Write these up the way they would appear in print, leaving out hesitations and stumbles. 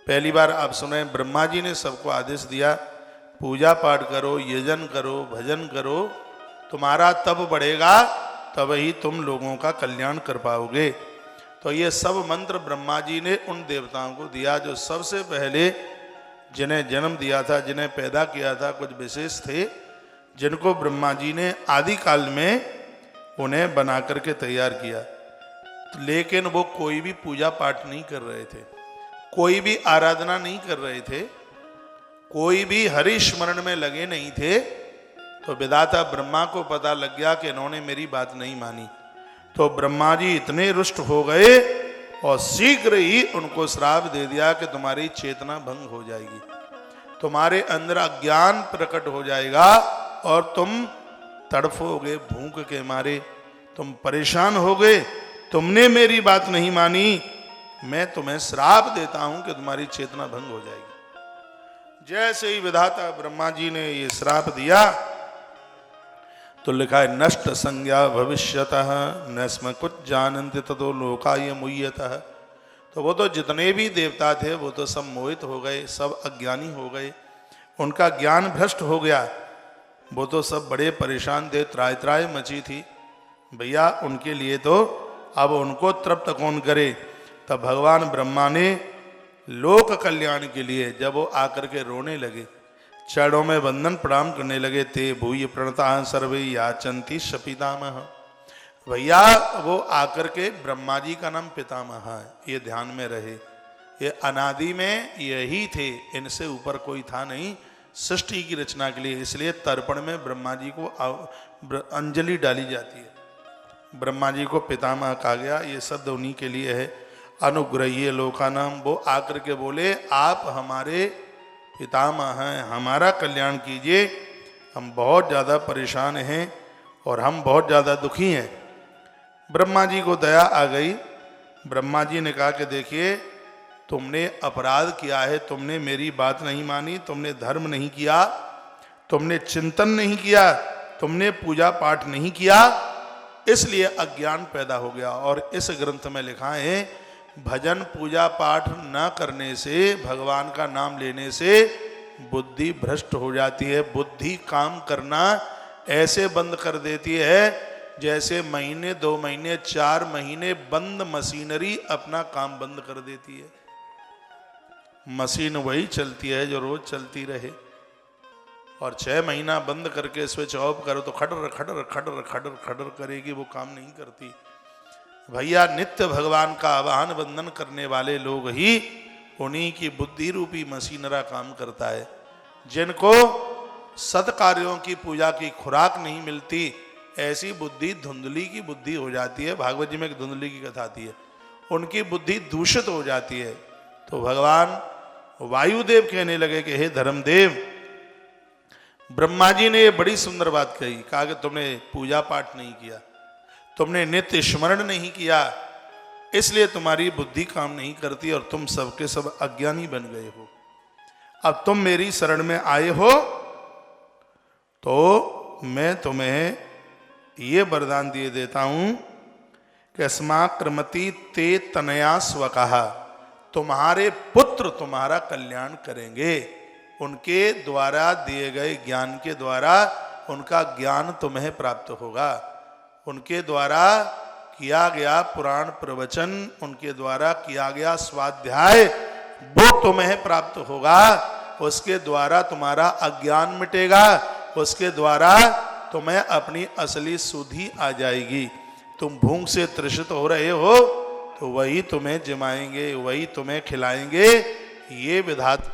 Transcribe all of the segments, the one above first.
पहली बार आप सुने, ब्रह्मा जी ने सबको आदेश दिया पूजा पाठ करो, यजन करो, भजन करो, तुम्हारा तप बढ़ेगा, तब ही तुम लोगों का कल्याण कर पाओगे। तो ये सब मंत्र ब्रह्मा जी ने उन देवताओं को दिया जो सबसे पहले जिन्हें जन्म दिया था, जिन्हें पैदा किया था। कुछ विशेष थे जिनको ब्रह्मा जी ने आदि काल में उन्हें बना करके तैयार किया, लेकिन वो कोई भी पूजा पाठ नहीं कर रहे थे, कोई भी आराधना नहीं कर रहे थे, कोई भी हरि स्मरण में लगे नहीं थे। तो विधाता ब्रह्मा को पता लग गया कि इन्होंने मेरी बात नहीं मानी। तो ब्रह्मा जी इतने रुष्ट हो गए और शीघ्र ही उनको श्राप दे दिया कि तुम्हारी चेतना भंग हो जाएगी, तुम्हारे अंदर अज्ञान प्रकट हो जाएगा और तुम तड़फोगे, भूख के मारे तुम परेशान हो गए, तुमने मेरी बात नहीं मानी, मैं तुम्हें श्राप देता हूं कि तुम्हारी चेतना भंग हो जाएगी। जैसे ही विधाता ब्रह्मा जी ने ये श्राप दिया तो लिखा है नष्ट संज्ञा भविष्यतः न स्म कुछ जानन्ति ततो लोकाय मुह्यतः। तो वो तो जितने भी देवता थे वो तो सब मोहित हो गए, सब अज्ञानी हो गए, उनका ज्ञान भ्रष्ट हो गया, वो तो सब बड़े परेशान थे, त्राय त्राय मची थी भैया उनके लिए। तो अब उनको तृप्त कौन करे। तब भगवान ब्रह्मा ने लोक कल्याण के लिए जब वो आकर के रोने लगे, चरणों में वंदन प्रणाम करने लगे, ते भूय प्रणता सर्वे याचंती शपितामह। भैया वो आकर के ब्रह्मा जी का नाम पितामह है, ये ध्यान में रहे, ये अनादि में यही थे, इनसे ऊपर कोई था नहीं सृष्टि की रचना के लिए। इसलिए तर्पण में ब्रह्मा जी को अंजलि डाली जाती है, ब्रह्मा जी को पितामह कहा गया, ये शब्द उन्हीं के लिए है। अनुग्रहीय लोकानाम, वो आकर के बोले आप हमारे पितामह हैं, हमारा कल्याण कीजिए, हम बहुत ज़्यादा परेशान हैं और हम बहुत ज़्यादा दुखी हैं। ब्रह्मा जी को दया आ गई, ब्रह्मा जी ने कहा कि देखिए तुमने अपराध किया है, तुमने मेरी बात नहीं मानी, तुमने धर्म नहीं किया, तुमने चिंतन नहीं किया, तुमने पूजा पाठ नहीं किया, इसलिए अज्ञान पैदा हो गया। और इस ग्रंथ में लिखा है भजन पूजा पाठ न करने से, भगवान का नाम लेने से बुद्धि भ्रष्ट हो जाती है, बुद्धि काम करना ऐसे बंद कर देती है जैसे महीने 2 महीने 4 महीने बंद मशीनरी अपना काम बंद कर देती है। मशीन वही चलती है जो रोज चलती रहे, और 6 महीना बंद करके स्विच ऑफ करो तो खडर खडर खडर खडर खडर करेगी, वो काम नहीं करती। भैया नित्य भगवान का आवाहन वंदन करने वाले लोग ही, उन्हीं की बुद्धि रूपी मशीनरा काम करता है। जिनको सत्कार्यों की पूजा की खुराक नहीं मिलती, ऐसी बुद्धि धुंधली की बुद्धि हो जाती है। भागवत जी में एक धुंधली की कथा आती है, उनकी बुद्धि दूषित हो जाती है। तो भगवान वायुदेव कहने लगे कि हे धर्मदेव, ब्रह्मा जी ने ये बड़ी सुंदर बात कही, कहा कि तुमने पूजा पाठ नहीं किया, तुमने नित्य स्मरण नहीं किया, इसलिए तुम्हारी बुद्धि काम नहीं करती और तुम सबके सब अज्ञानी बन गए हो। अब तुम मेरी शरण में आए हो तो मैं तुम्हें ये वरदान दिए देता हूं कि अस्माक्रमति ते तनया स्वकः, तुम्हारे पुत्र तुम्हारा कल्याण करेंगे, उनके द्वारा दिए गए ज्ञान के द्वारा उनका ज्ञान तुम्हें प्राप्त होगा, उनके द्वारा किया गया पुराण प्रवचन, उनके द्वारा किया गया स्वाध्याय वो तुम्हें प्राप्त होगा, उसके द्वारा तुम्हारा अज्ञान मिटेगा, उसके द्वारा तुम्हें अपनी असली सुधि आ जाएगी। तुम भूख से तृषित हो रहे हो तो वही तुम्हें जिमाएंगे, वही तुम्हें खिलाएंगे। ये विधात।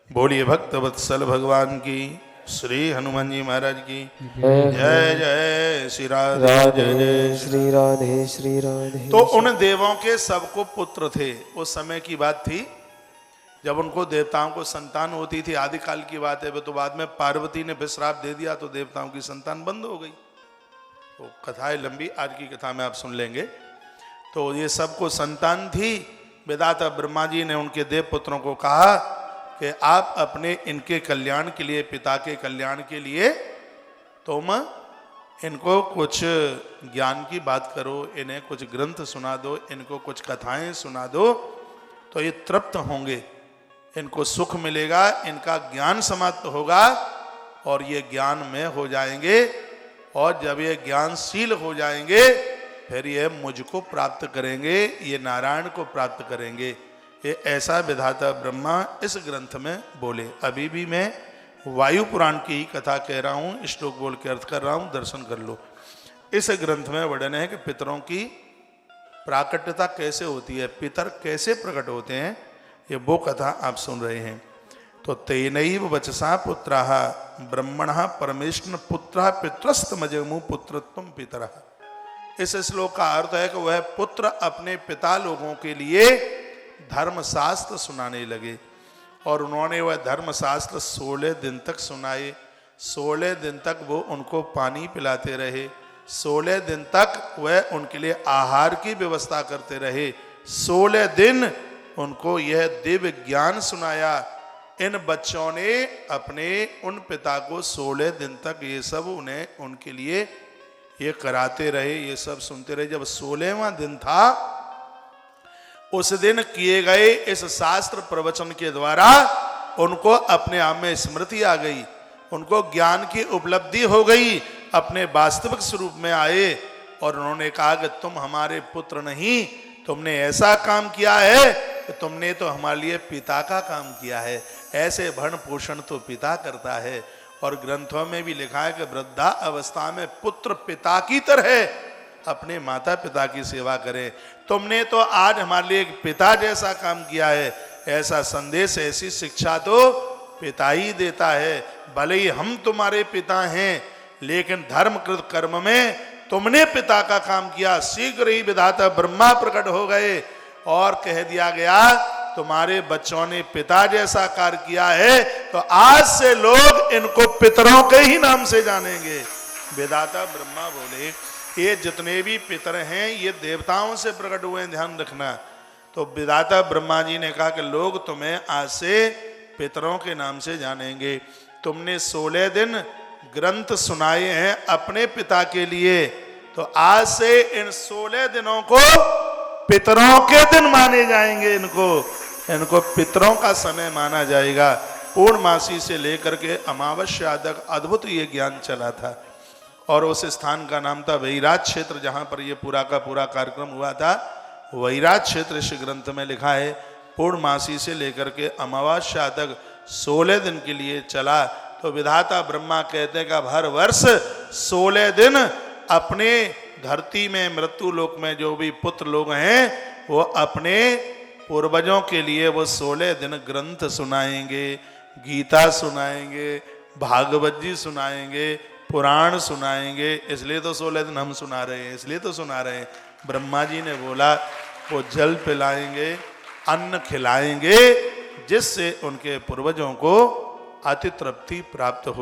बोलिए भक्तवत्सल भगवान की, श्री हनुमान जी महाराज की जय जय श्री राधे जय जय श्री राधे श्री राधे। तो उन देवों के सबको पुत्र थे। उस समय की बात थी जब उनको देवताओं को संतान होती थी, आदिकाल की बात है। तो बाद में पार्वती ने श्राप दे दिया तो देवताओं की संतान बंद हो गई। तो कथा है लंबी, आज की कथा में आप सुन लेंगे। तो ये सबको संतान थी। विधाता ब्रह्मा जी ने उनके देव पुत्रों को कहा कि आप अपने इनके कल्याण के लिए, पिता के कल्याण के लिए तुम इनको कुछ ज्ञान की बात करो, इन्हें कुछ ग्रंथ सुना दो, इनको कुछ कथाएं सुना दो, तो ये तृप्त होंगे। इनको सुख मिलेगा, इनका ज्ञान समाप्त होगा और ये ज्ञान में हो जाएंगे। और जब ये ज्ञानशील हो जाएंगे फिर ये मुझको प्राप्त करेंगे, ये नारायण को प्राप्त करेंगे। ये ऐसा विधाता ब्रह्मा इस ग्रंथ में बोले। अभी भी मैं वायु पुराण की ही कथा कह रहा हूँ, श्लोक बोल के अर्थ कर रहा हूँ, दर्शन कर लो। इस ग्रंथ में वर्णन है कि पितरों की प्राकट्यता कैसे होती है, पितर कैसे प्रकट होते हैं, ये वो कथा आप सुन रहे हैं। तो तेनैव वचसा पुत्राः ब्रह्मणः परमेष्ण पुत्रः पितरस्तमजमु पुत्रत्वं पितरः। इस श्लोक का अर्थ है कि वह पुत्र अपने पिता लोगों के लिए धर्मशास्त्र सुनाने लगे और उन्होंने वह धर्मशास्त्र 16 दिन तक सुनाए। 16 दिन तक वो उनको पानी पिलाते रहे, 16 दिन तक वह उनके लिए आहार की व्यवस्था करते रहे, 16 दिन उनको यह दिव्य ज्ञान सुनाया। इन बच्चों ने अपने उन पिता को 16 दिन तक ये सब उन्हें उनके लिए ये कराते रहे, ये सब सुनते रहे। जब 16वां दिन था उस दिन किए गए इस शास्त्र प्रवचन के द्वारा उनको अपने आप में स्मृति आ गई, उनको ज्ञान की उपलब्धि हो गई, अपने वास्तविक स्वरूप में आए और उन्होंने कहा कि तुम हमारे पुत्र नहीं, तुमने ऐसा काम किया है कि तुमने तो हमारे लिए पिता का काम किया है। ऐसे भरण पोषण तो पिता करता है। और ग्रंथों में भी लिखा है कि वृद्धा अवस्था में पुत्र पिता की तरह अपने माता पिता की सेवा करे। तुमने तो आज हमारे लिए एक पिता जैसा काम किया है। ऐसा संदेश, ऐसी शिक्षा तो पिता ही देता है। भले ही हम तुम्हारे पिता हैं लेकिन धर्मकृत कर्म में तुमने पिता का काम किया। शीघ्र ही विधाता ब्रह्मा प्रकट हो गए और कह दिया गया तुम्हारे बच्चों ने पिता जैसा कार्य किया है, तो आज से लोग इनको पितरों के ही नाम से जानेंगे। विधाता ब्रह्मा बोले ये जितने भी पितर हैं ये देवताओं से प्रकट हुए हैं, ध्यान रखना। तो विधाता ब्रह्मा जी ने कहा कि लोग तुम्हें आज से पितरों के नाम से जानेंगे। तुमने 16 दिन ग्रंथ सुनाए हैं अपने पिता के लिए, तो आज से इन 16 दिनों को पितरों के दिन माने जाएंगे। इनको पितरों का समय माना जाएगा। पूर्णमासी से लेकर के अमावस्या तक अद्भुत ये ज्ञान चला था। और उस स्थान का नाम था वैराज क्षेत्र, जहाँ पर ये पूरा का पूरा कार्यक्रम हुआ था। वैराज क्षेत्र इस ग्रंथ में लिखा है। पूर्णमासी से लेकर के अमावस्या तक 16 दिन के लिए चला। तो विधाता ब्रह्मा कहते हैं कि हर वर्ष 16 दिन अपने धरती में मृत्यु लोक में जो भी पुत्र लोग हैं वो अपने पूर्वजों के लिए वो 16 दिन ग्रंथ सुनाएंगे, गीता सुनाएंगे, भागवत जी सुनाएंगे, पुराण सुनाएंगे। इसलिए तो 16 दिन हम सुना रहे हैं, इसलिए तो सुना रहे हैं। ब्रह्मा जी ने बोला वो जल पिलाएंगे, अन्न खिलाएंगे, जिससे उनके पूर्वजों को अति तृप्ति प्राप्त हो।